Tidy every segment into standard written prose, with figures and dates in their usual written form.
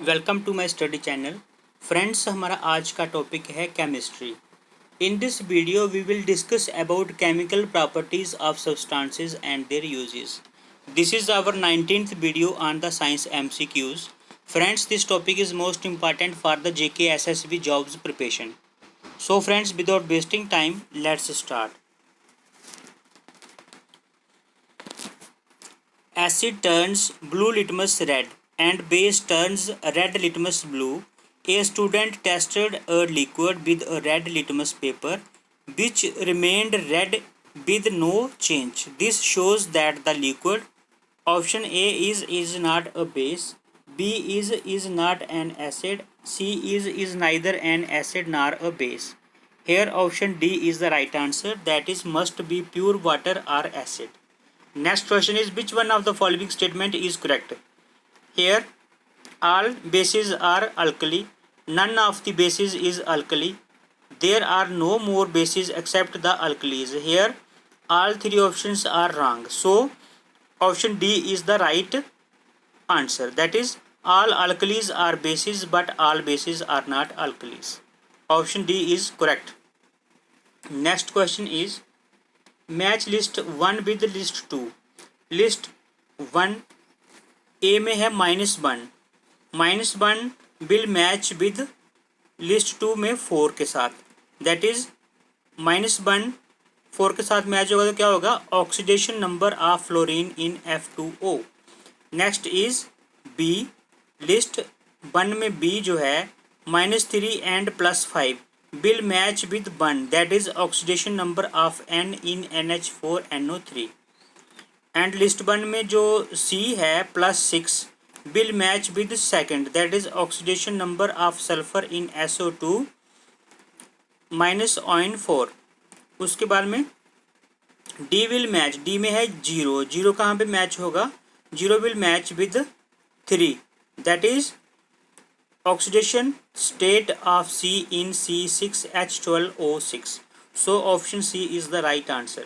Welcome to my study channel. Friends, हमारा आज का टॉपिक है chemistry. In this video we will discuss about chemical properties of substances and their uses. This is our 19th video on the science MCQs। Friends, this topic is most important for the JK SSB jobs preparation. So friends, without wasting time, let's start. Acid turns blue litmus red and base turns red litmus blue. A student tested a liquid with a red litmus paper which remained red with no change. This shows that the liquid option A is not a base, B is not an acid, C is neither an acid nor a base. Here option D is the right answer, that is must be pure water or acid. Next question is, which one of the following statement is correct? Here all bases are alkali, none of the bases is alkali, there are no more bases except the alkalis. Here all three options are wrong, so option D is the right answer, that is all alkalis are bases but all bases are not alkalis. Option D is correct. Next question is, match list 1 with list 2। List 1 ए में है -1, -1 will match with list 2 में 4 के साथ, that is -1 4 के साथ match होगा तो क्या होगा, oxidation number of fluorine in F2O। Next is B, list 1 में बी जो है -3 and +5 will match with 1, that is oxidation number of N in NH4NO3। and list 1 में जो C है +6 will match with second, that is oxidation number of sulfur in SO2 -4। उसके बाद में D will match, D में है 0, 0 कहाँ पे मैच होगा, 0 will match with 3, that is oxidation state of C in C6H12O6. So option C is the right answer.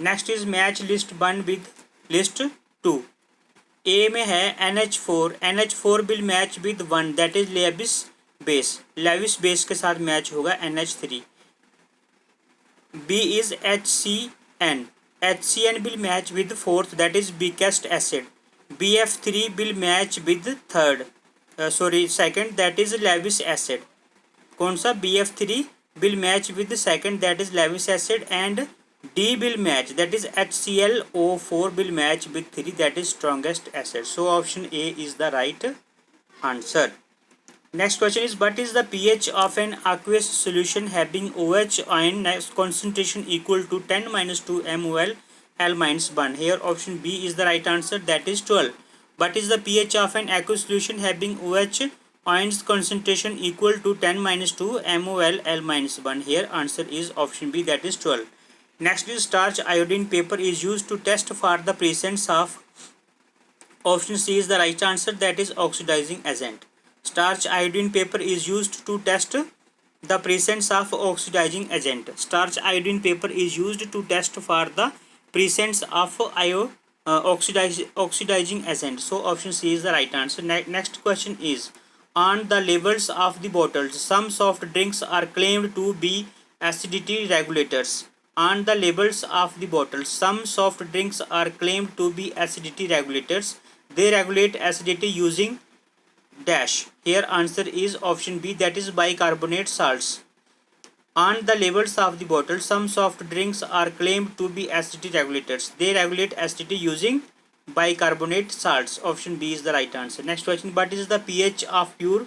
Next is match list 1 with list 2। A में है NH4, NH4 will match with 1, that is Lewis base, Lewis base के साथ match होगा NH3। B is HCN, HCN will match with 4th, that is weakest acid। BF3 will match with second, that is Lewis acid। कौन सा, BF3 will match with second, that is Lewis acid, and D will match, that is HClO4 will match with 3, that is strongest acid। So option A is the right answer. Next question is, what is the pH of an aqueous solution having OH ion concentration equal to 10-2 mol L-1? Here option B is the right answer, that is 12. What is the pH of an aqueous solution having OH ions concentration equal to 10-2 mol L-1? Here answer is option B, that is 12. Next is, starch iodine paper is used to test for the presence of, option C is the right answer, that is oxidizing agent। Starch iodine paper is used to test the presence of oxidizing agent। Starch iodine paper is used to test for the presence of oxidizing agent। So option C is the right answer. Next question is, on the labels of the bottles some soft drinks are claimed to be acidity regulators। On the labels of the bottles some soft drinks are claimed to be acidity regulators, they regulate acidity using dash। Here answer is option B, that is bicarbonate salts। On the labels of the bottle some soft drinks are claimed to be acidity regulators, they regulate acidity using bicarbonate salts। Option B is the right answer. Next question, what is the pH of pure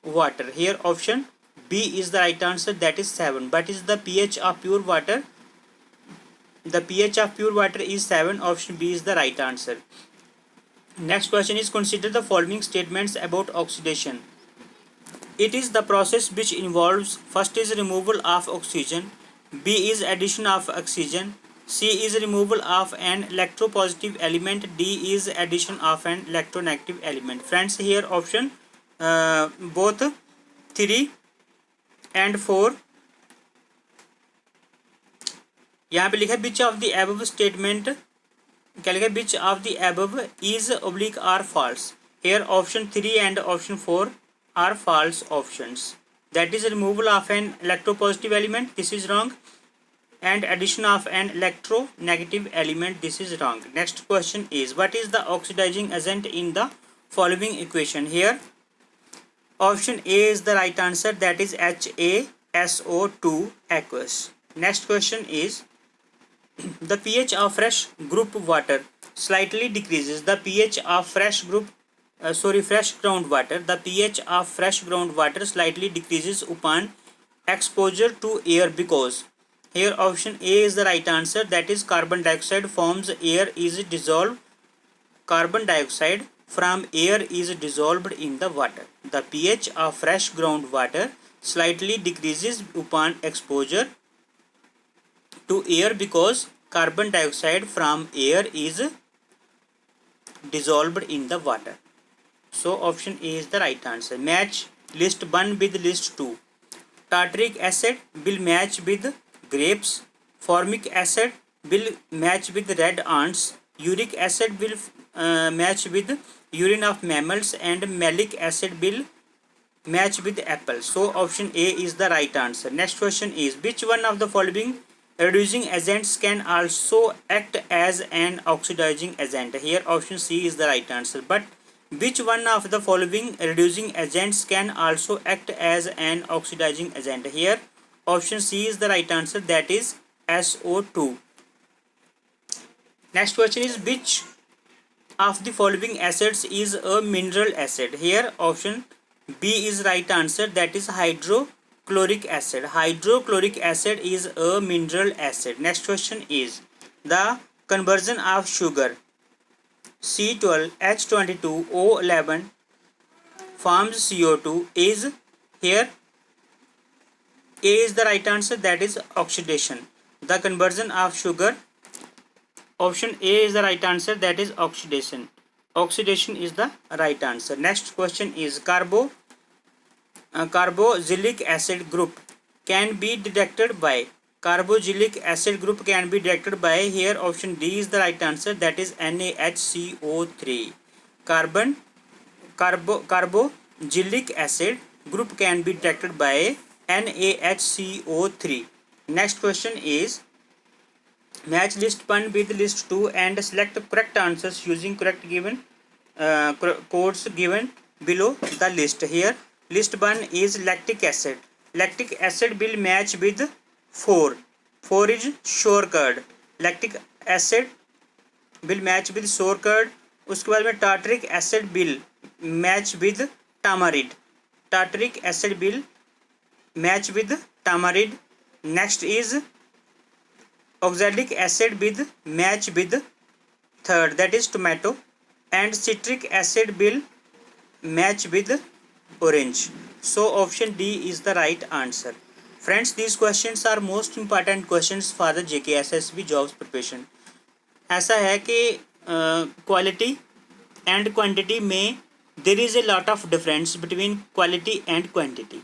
water? Here option B is the right answer, that is 7. What is the pH of pure water? The pH of pure water is 7, option B is the right answer. Next question is, consider the following statements about oxidation। It is the process which involves, first is removal of oxygen, B is addition of oxygen, C is removal of an electropositive element, D is addition of an electronegative element। Friends, here option both 3 and 4 यहाँ पे लिखा है which of the above statement, क्या लिखा है, which of the above is oblique or false। Here option 3 and option 4 are false options. That is removal of an electropositive element, this is wrong, and addition of an electronegative element, this is wrong. Next question is, what is the oxidizing agent in the following equation? Here option A is the right answer, that is HaSO2 aqueous. Next question is, the pH of fresh group water slightly decreases. The pH of fresh groundwater. The pH of fresh groundwater slightly decreases upon exposure to air because. Here option A is the right answer, that is carbon dioxide forms air is dissolved. Carbon dioxide from air is dissolved in the water. The pH of fresh groundwater slightly decreases upon exposure to air because carbon dioxide from air is dissolved in the water. So option A is the right answer. Match list 1 with list 2. Tartaric acid will match with grapes. Formic acid will match with red ants. Uric acid will match with urine of mammals, and malic acid will match with apples. So option A is the right answer. Next question is, which one of the following reducing agents can also act as an oxidizing agent? Here option C is the right answer. But which one of the following reducing agents can also act as an oxidizing agent? Here option C is the right answer, that is SO2. Next question is, which of the following acids is a mineral acid? Here option B is right answer, that is hydrochloric acid. Hydrochloric acid is a mineral acid. Next question is, the conversion of sugar C12H22O11 forms CO2 is. Here A is the right answer, that is oxidation. The conversion of sugar, option A is the right answer, that is oxidation. Oxidation is the right answer. Next question is, carboxylic acid group can be detected by. Carboxylic acid group can be detected by. Here option D is the right answer, that is NaHCO3. Carboxylic acid group can be detected by NaHCO3. Next question is, match list 1 with list 2 and select correct answers using correct given codes given below the list. Here list 1 is lactic acid. Lactic acid will match with 4. 4 is sour curd. Lactic acid will match with sour curd. उसके बाद में tartaric acid will match with tamarind. Tartaric acid will match with tamarind. Next is oxalic acid with match with third, that is tomato, and citric acid will match with orange. So option D is the right answer. Friends, these questions are most important questions for the JKSSB jobs preparation. ऐसा है कि quality and quantity में there is a lot of difference between quality and quantity.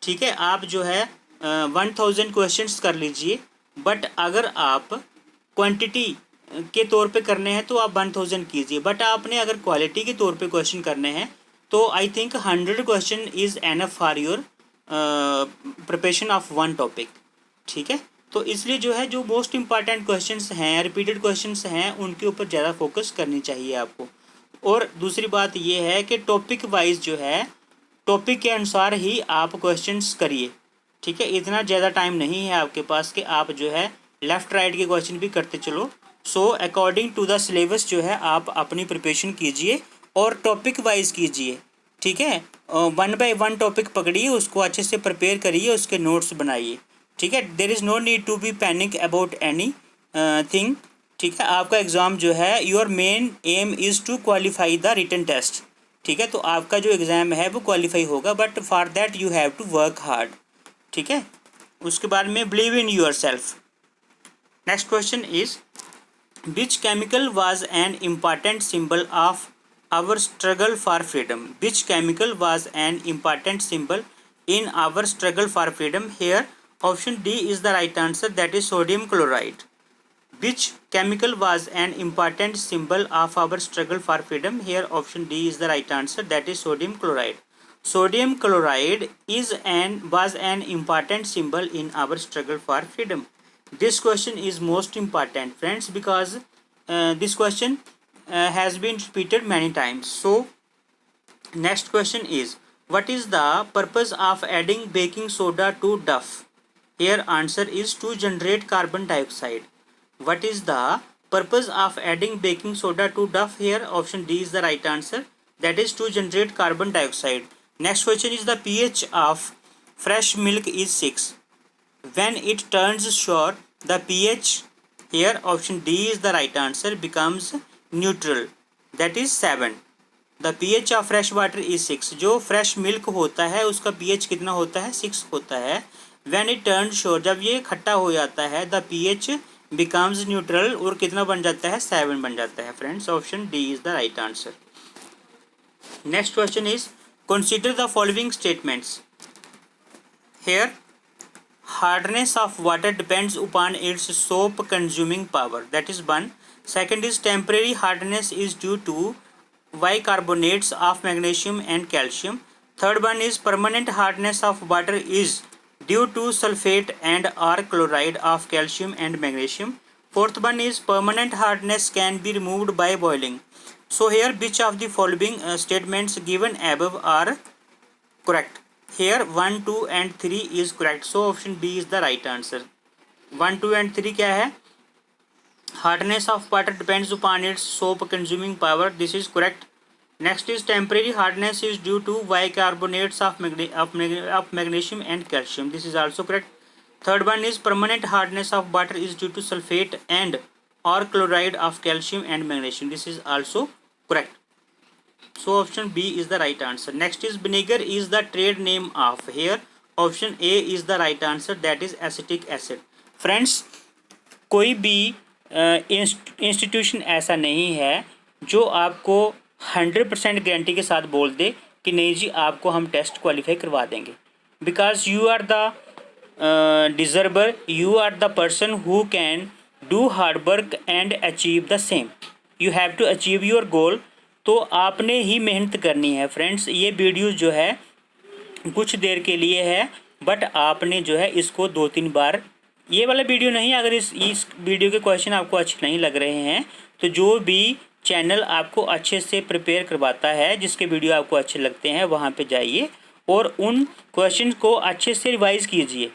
ठीक है, आप जो है 1000 questions कर लीजिए, बट अगर आप क्वांटिटी के तौर पे करने हैं तो आप 1000 कीजिए, बट आपने अगर क्वालिटी के तौर पे क्वेश्चन करने हैं तो I think 100 question is enough for your preparation of one topic. ठीक है, तो इसलिए जो है जो मोस्ट इम्पॉर्टेंट क्वेश्चंस हैं, रिपीटेड क्वेश्चंस हैं, उनके ऊपर ज़्यादा फोकस करनी चाहिए आपको. और दूसरी बात ये है कि टॉपिक वाइज जो है टॉपिक के अनुसार ही आप क्वेश्चंस करिए. ठीक है, इतना ज़्यादा टाइम नहीं है आपके पास कि आप जो है लेफ़्ट राइट के क्वेश्चन भी करते चलो. So according to the syllabus जो है आप अपनी प्रिपरेशन कीजिए और टॉपिक वाइज कीजिए. ठीक है, 1 बाय 1 टॉपिक पकड़िए, उसको अच्छे से प्रिपेयर करिए, उसके नोट्स बनाइए. ठीक है, there is no need to be panic about anything. ठीक है, आपका एग्ज़ाम जो है your main aim is to qualify the written test. ठीक है, तो आपका जो एग्ज़ाम है वो क्वालिफाई होगा, but for that you have to work hard. ठीक है, उसके बाद में believe in yourself. Next question is, which chemical was an important symbol of our struggle for freedom? Which chemical was an important symbol in our struggle for freedom? Here option D is the right answer, that is sodium chloride. Which chemical was an important symbol of our struggle for freedom? Here option D is the right answer, that is sodium chloride. Sodium chloride was an important symbol in our struggle for freedom. This question is most important, friends, because this question has been repeated many times. So next question is, what is the purpose of adding baking soda to duff? Here answer is to generate carbon dioxide. What is the purpose of adding baking soda to duff? Here option D is the right answer, that is to generate carbon dioxide. Next question is, the pH of fresh milk is 6. When it turns sour, the pH, here option D is the right answer, becomes neutral, that is 7. The pH of fresh water is 6. जो fresh milk होता है उसका pH कितना होता है? 6 होता है. When it turns sour, जब ये खट्टा हो जाता है, the pH becomes neutral, और कितना बन जाता है? 7 बन जाता है. Friends option D is the right answer. Next question is, consider the following statements. Here hardness of water depends upon its soap consuming power, that is 1. Second is, temporary hardness is due to bicarbonates of magnesium and calcium. Third one is, permanent hardness of water is due to sulfate and or chloride of calcium and magnesium. Fourth one is, permanent hardness can be removed by boiling. So here which of the following statements given above are correct? Here 1, 2 and 3 is correct. So option B is the right answer. 1, 2 and 3 क्या है? Hardness of water depends upon its soap consuming power. This is correct. Next is, temporary hardness is due to bicarbonates of magnesium and calcium. This is also correct. Third one is, permanent hardness of water is due to sulfate and or chloride of calcium and magnesium. This is also correct. So option B is the right answer. Next is, vinegar is the trade name of. Here option A is the right answer, that is acetic acid. Friends, कोई भी institution ऐसा नहीं है जो आपको 100% guarantee के साथ बोल दे कि नहीं जी आपको हम टेस्ट क्वालिफाई करवा देंगे. Because you are the deserver, you are the person who can do hard work and achieve the same. You have to achieve your goal. तो आपने ही मेहनत करनी है. फ्रेंड्स, ये वीडियो जो है कुछ देर के लिए है, बट आपने जो है इसको 2-3 बार, ये वाला वीडियो नहीं, अगर इस वीडियो के क्वेश्चन आपको अच्छे नहीं लग रहे हैं तो जो भी चैनल आपको अच्छे से प्रिपेयर करवाता है, जिसके वीडियो आपको अच्छे लगते हैं, वहाँ पे जाइए और उन क्वेश्चन को अच्छे से रिवाइज़ कीजिए.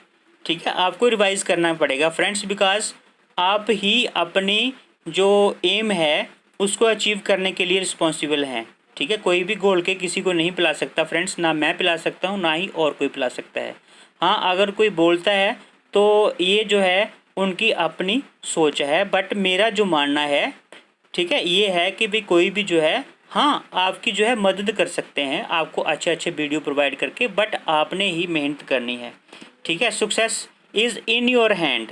ठीक है, आपको रिवाइज़ करना पड़ेगा फ्रेंड्स, बिकॉज आप ही अपनी जो एम है उसको अचीव करने के लिए रिस्पॉन्सिबल हैं. ठीक है, कोई भी गोल के किसी को नहीं पिला सकता फ्रेंड्स, ना मैं पिला सकता हूँ ना ही और कोई पिला सकता है. हाँ, अगर कोई बोलता है तो ये जो है उनकी अपनी सोच है, बट मेरा जो मानना है, ठीक है, ये है कि भाई कोई भी जो है, हाँ, आपकी जो है मदद कर सकते हैं आपको अच्छे अच्छे वीडियो प्रोवाइड करके, बट आपने ही मेहनत करनी है. ठीक है, success is in your hand.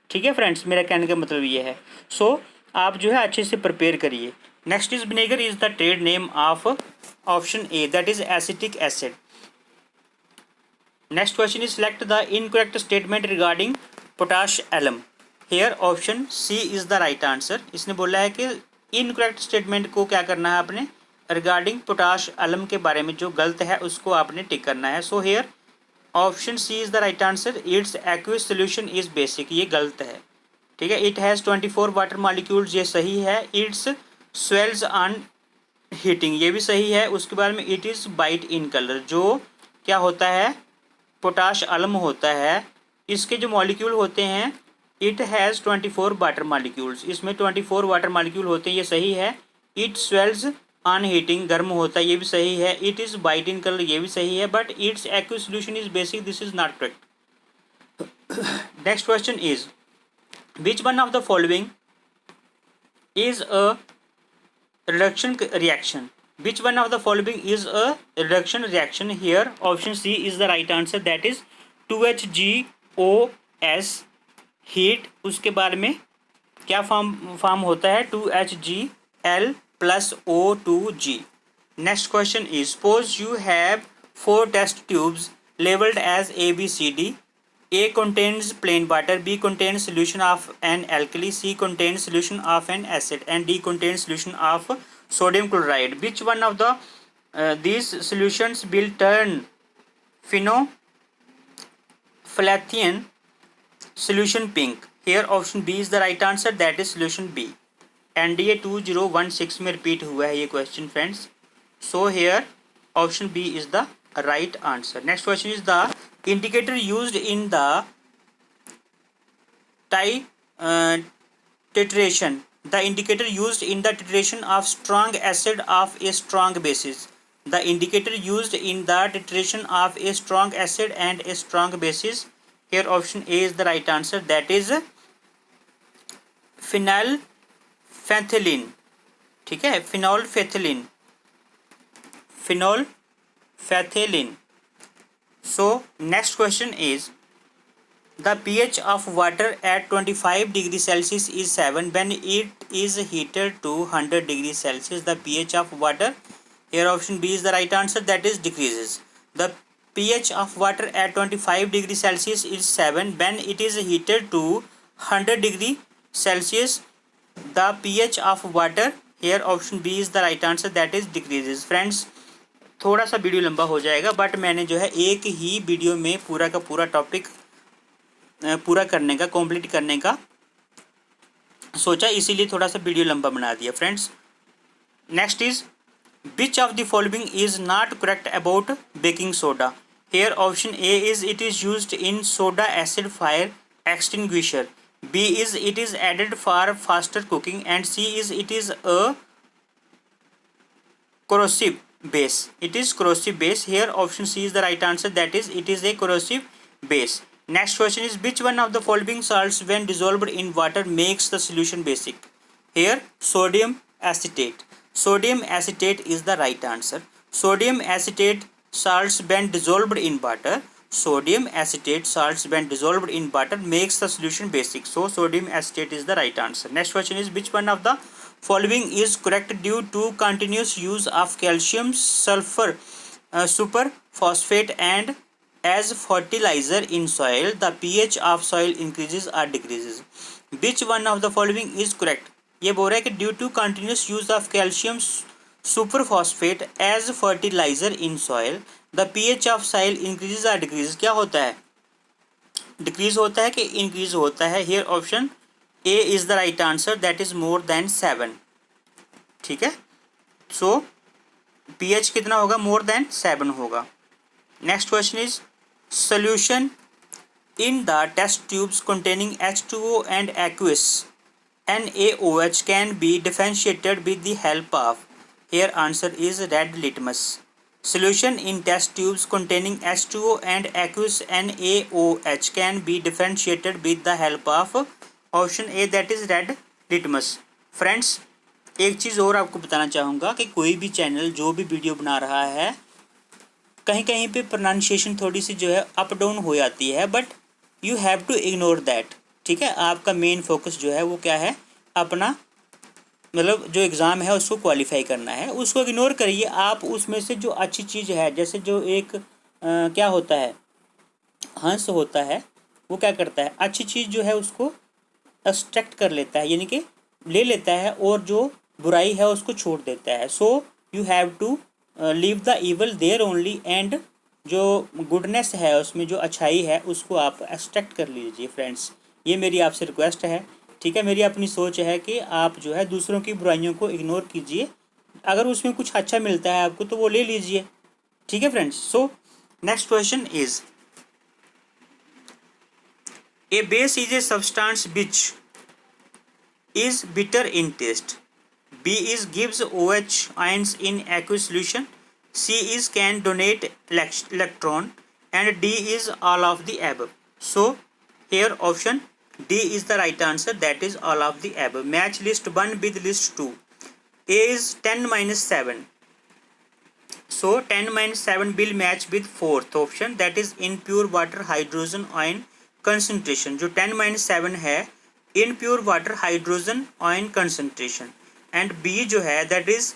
ठीक है फ्रेंड्स, मेरा कहने का मतलब ये है. सो आप जो है अच्छे से प्रिपेयर करिए. Next is, vinegar is the trade name of option A, that is acetic acid. Next question is, select the incorrect statement regarding potash alum. Here option C is the right answer. इसने बोला है कि incorrect statement को क्या करना है आपने, regarding potash alum के बारे में जो गलत है उसको आपने टिक करना है. So here option C is the right answer. It's aqueous solution is basic, ये गलत है. ठीक है, इट हैज़ 24 वाटर मॉलिक्यूल्स, ये सही है. इट्स स्वेल्स ऑन हीटिंग, ये भी सही है. उसके बाद में it is white in colour, जो क्या होता है, पोटाश अलम होता है, इसके जो मॉलिक्यूल होते हैं, इट हैज़ 24 वाटर मॉलिक्यूल्स, इसमें 24 वाटर मॉलिक्यूल होते हैं, ये सही है. इट स्वेल्स ऑन हीटिंग, गर्म होता है, ये भी सही है. It is white in colour, ये भी सही है. But it's aqueous solution is basic, this is not correct. Next question is, which one of the following is a reduction reaction? Which one of the following is a reduction reaction? Here option C is the right answer, that is 2HgOS. Heat, उसके बाद में क्या form होता है, 2HgL plus O2G. Next question is, suppose you have 4 test tubes labeled as A, B, C, D. A contains plain water, B contains solution of an alkali, C contains solution of an acid, and D contains solution of sodium chloride. Which one of the these solutions will turn phenolphthalein solution pink? Here option B is the right answer, that is solution B. NDA 2016 में repeat हुआ है ये question friends. So here option B is the right answer. Next question is the indicator used in the titration. The indicator used in the titration of strong acid of a strong basis. The indicator used in the titration of a strong acid and a strong basis. Here option A is the right answer, that is phenolphthalein. ठीक है, phenolphthalein. So next question is the pH of water at 25 degrees Celsius is 7. When it is heated to 100 degrees Celsius, the pH of water, here option B is the right answer, that is decreases. The pH of water at 25 degrees Celsius is 7. When it is heated to 100 degree Celsius, the pH of water, here option B is the right answer, that is decreases. Friends, थोड़ा सा video लंबा हो जाएगा, but मैंने जो है एक ही video में पूरा का पूरा टॉपिक पूरा करने का, कंप्लीट करने का सोचा, इसीलिए थोड़ा सा वीडियो लंबा बना दिया friends. Next is which of the following is not correct about baking soda? Here option A is it is used in soda acid fire extinguisher, B is it is added for faster cooking, and C is it is a corrosive base. It is corrosive base. Here option C is the right answer, that is it is a corrosive base. Next question is which one of the following salts when dissolved in water makes the solution basic? Here sodium acetate. Sodium acetate is the right answer. Sodium acetate salts when dissolved in water. Sodium acetate salts when dissolved in water makes the solution basic. So sodium acetate is the right answer. Next question is which one of the following is correct due to continuous use of calcium sulfur superphosphate and as fertilizer in soil? The pH of soil increases or decreases? Which one of the following is correct? ये बोल रहा है कि due to continuous use of calcium superphosphate as fertiliser in soil the pH of soil increases और decrease. क्या होता है? Decrease होता है कि इंक्रीज होता है? Here option A is the right answer, that is more than 7. ठीक है, सो पीएच कितना होगा? मोर देन 7 होगा. Next question is solution in the test tubes containing H2O and aqueous NaOH can be differentiated with the help of. Here answer is red litmus. Solution in test tubes containing H2O and aqueous NaOH can be differentiated with the help of option A, that is red litmus. Friends, एक चीज़ और आपको बताना चाहूँगा कि कोई भी channel जो भी वीडियो बना रहा है, कहीं कहीं पे प्रोनाउंसिएशन थोड़ी सी जो है अप डाउन हो जाती है, but you have to ignore that. ठीक है, आपका मेन फोकस जो है वो क्या है? अपना मतलब जो एग्ज़ाम है उसको क्वालिफाई करना है, उसको इग्नोर करिए. आप उसमें से जो अच्छी चीज़ है, जैसे जो एक क्या होता है, हंस होता है, वो क्या करता है? अच्छी चीज़ जो है उसको एक्सट्रैक्ट कर लेता है, यानी कि ले लेता है, और जो बुराई है उसको छोड़ देता है. So you have to leave the evil there only, and जो गुडनेस है उसमें, जो अच्छाई है, उसको आप एक्सट्रैक्ट कर लीजिए. फ्रेंड्स, ये मेरी आपसे रिक्वेस्ट है. ठीक है, मेरी अपनी सोच है कि आप जो है दूसरों की बुराइयों को इग्नोर कीजिए. अगर उसमें कुछ अच्छा मिलता है आपको तो वो ले लीजिए. ठीक है friends. So next question is a base is a substance which is bitter in taste. B is gives OH ions in aqueous solution. C is can donate electron, and D is all of the above. So here option D is the right answer, that is all of the above. Match list 1 with list 2. A is 10 minus 7. So 10 minus 7 will match with fourth option, that is in pure water hydrogen ion concentration. जो 10 minus 7 है, in pure water hydrogen ion concentration. And B जो है that is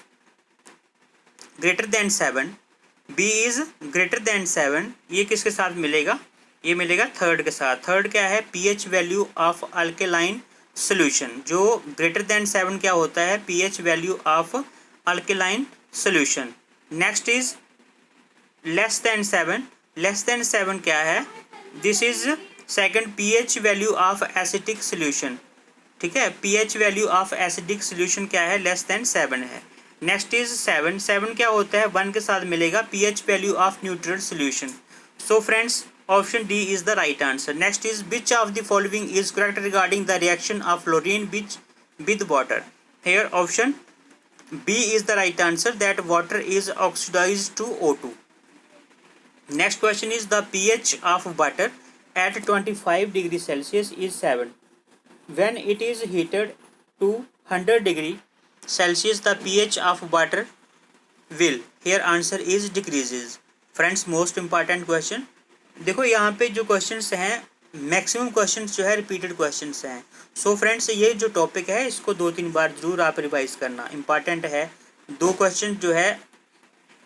greater than 7. B is greater than 7. ये किसके साथ मिलेगा? ये मिलेगा थर्ड के साथ। थर्ड क्या है, pH value of alkaline solution. जो ग्रेटर देन 7 क्या होता है, pH value of alkaline solution. Next is less than 7। Less than 7 क्या है, this is second pH value of acidic solution. ठीक है, pH value of acidic solution क्या है, लेस देन 7 है। Next is 7। 7 क्या होता है, 1 के साथ मिलेगा pH value of neutral solution. So friends option D is the right answer. Next is which of the following is correct regarding the reaction of fluorine which with water. Here option B is the right answer, that water is oxidised to O2। Next question is the pH of water at 25 degree Celsius is 7. When it is heated to 100 degree Celsius, the pH of water will, here answer is decreases. Friends, most important question. देखो यहाँ पे जो questions हैं maximum questions जो है repeated questions हैं। So friends ये जो टॉपिक है इसको 2-3 बार जरूर आप रिवाइज करना, इंपॉर्टेंट है। 2 क्वेश्चन जो है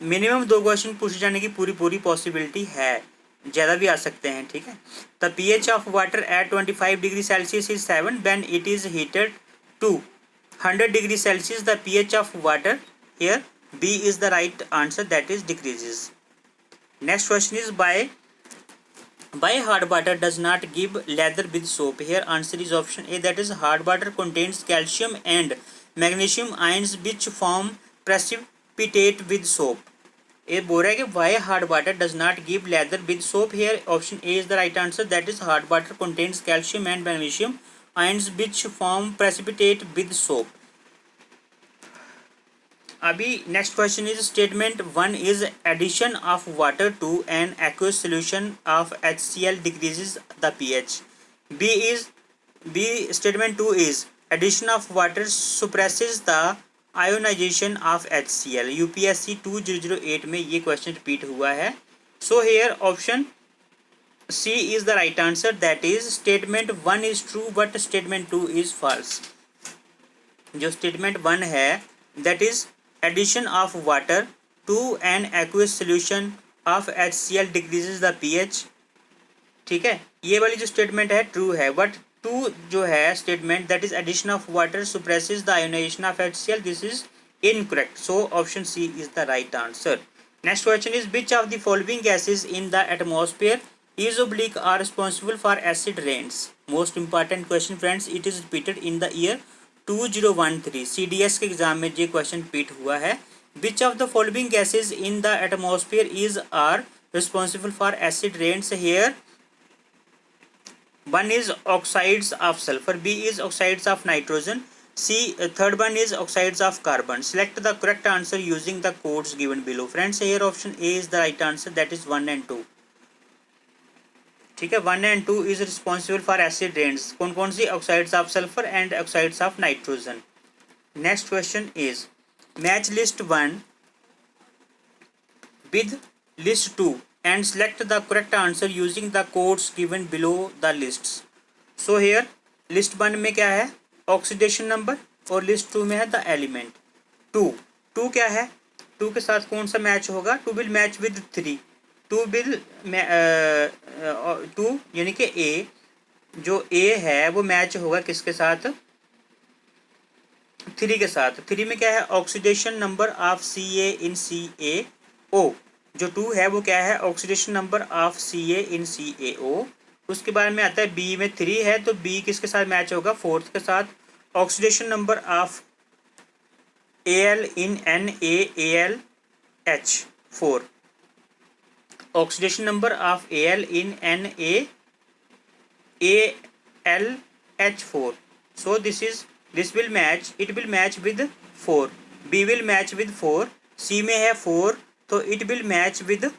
मिनिमम 2 क्वेश्चन पूछे जाने की पूरी पॉसिबिलिटी है, ज़्यादा भी आ सकते हैं। ठीक है, the pH of water at 25 degree Celsius is 7 when it is heated to 100 degree Celsius the pH of water, here B is the right answer, that is decreases. Next question is by hard water does not give lather with soap. Here answer is option A, that is hard water contains calcium and magnesium ions which form precipitate with soap. ये बोल रहा है कि why hard water does not give lather with soap. Here option A is the right answer, that is hard water contains calcium and magnesium ions which form precipitate with soap. अभी next question is statement 1 is addition of water to an aqueous solution of HCl decreases the pH। B statement 2 is addition of water suppresses the ionization of HCl। UPSC 2008 में ये question repeat हुआ है। So here option C is the right answer, that is statement 1 is true but statement 2 is false. जो statement 1 है that is addition of water to an aqueous solution of HCl decreases the pH। ठीक है, ये वाली जो statement है true है, but 2 जो है statement that is addition of water suppresses the ionization of HCl, this is incorrect. So option C is the right answer. Next question is which of the following gases in the atmosphere is oblique are responsible for acid rains. Most important question friends, it is repeated in the year 2013। CDS के exam में ये question repeat हुआ है। Which of the following gases in the atmosphere is are responsible for acid rains. Here 1 is oxides of sulfur, B is oxides of nitrogen, C third one is oxides of carbon. Select the correct answer using the codes given below. Friends, here option A is the right answer, that is 1 and 2. ठीक है, 1 and 2 is responsible for acid rains. कौन कौन सी, oxides of sulfur and oxides of nitrogen. Next question is match list 1 with list 2 and select the correct answer using the codes given below the lists. So here list 1 में क्या है, oxidation number, और list 2 में है the element. 2 क्या है, 2 के साथ कौन सा मैच होगा, 2 विल मैच विद 3। 2 विल 2 यानी कि ए, जो ए है वो मैच होगा किसके साथ, 3 के साथ। 3 में क्या है, oxidation number of Ca in CaO। जो 2 है वो क्या है, oxidation number of Ca in CaO। उसके बाद में आता है बी में 3 है, तो बी किसके साथ मैच होगा, 4th के साथ। Oxidation number of Al in NaAlH 4। Oxidation number of Al in NaAlH 4। So this will match, it will match with 4। B will match with 4, C में है 4, तो इट विल मैच विद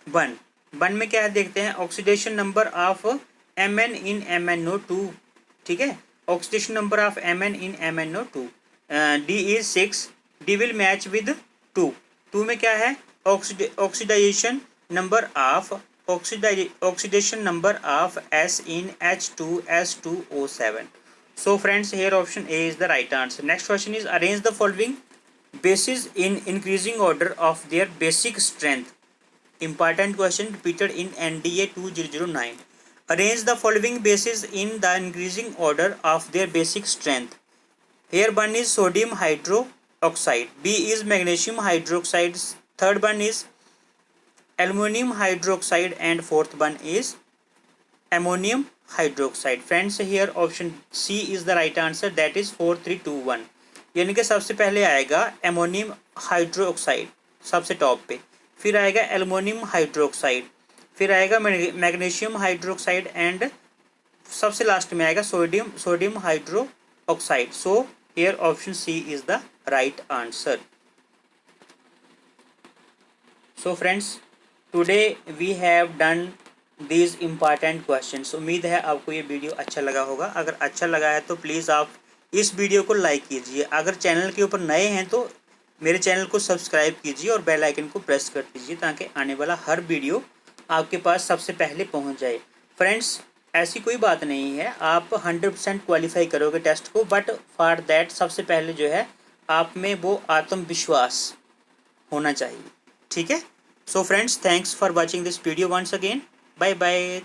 1। 1 में क्या है देखते हैं, oxidation number of Mn in MnO2। ठीक है, oxidation number of Mn in MnO2। D is 6, D will match with 2। 2 में क्या है, oxidisation number of S in H2S2O7। So friends, hair option A is the right answer. Next question is arrange the following bases in increasing order of their basic strength. Important question repeated in NDA 2009. Arrange the following bases in the increasing order of their basic strength. Here one is sodium hydroxide, B is magnesium hydroxide, third one is aluminum hydroxide, and fourth one is ammonium hydroxide. Friends, here option C is the right answer, that is 4321. यानी कि सबसे पहले आएगा ammonium hydroxide सबसे top पे, फिर आएगा aluminium hydroxide, फिर आएगा मैग्नीशियम हाइड्रोक्साइड एंड सबसे लास्ट में आएगा sodium hydroxide. So here option C is the right answer. So friends, today we have done these important questions. उम्मीद है आपको ये वीडियो अच्छा लगा होगा. अगर अच्छा लगा है तो प्लीज़ आप इस वीडियो को लाइक कीजिए. अगर चैनल के ऊपर नए हैं तो मेरे चैनल को सब्सक्राइब कीजिए और बेल आइकन को प्रेस कर दीजिए ताकि आने वाला हर वीडियो आपके पास सबसे पहले पहुंच जाए. फ्रेंड्स, ऐसी कोई बात नहीं है, आप 100% क्वालिफाई करोगे टेस्ट को, बट फॉर दैट सबसे पहले जो है आप में वो आत्मविश्वास होना चाहिए. ठीक है. So friends, thanks for watching this video once again. Bye bye.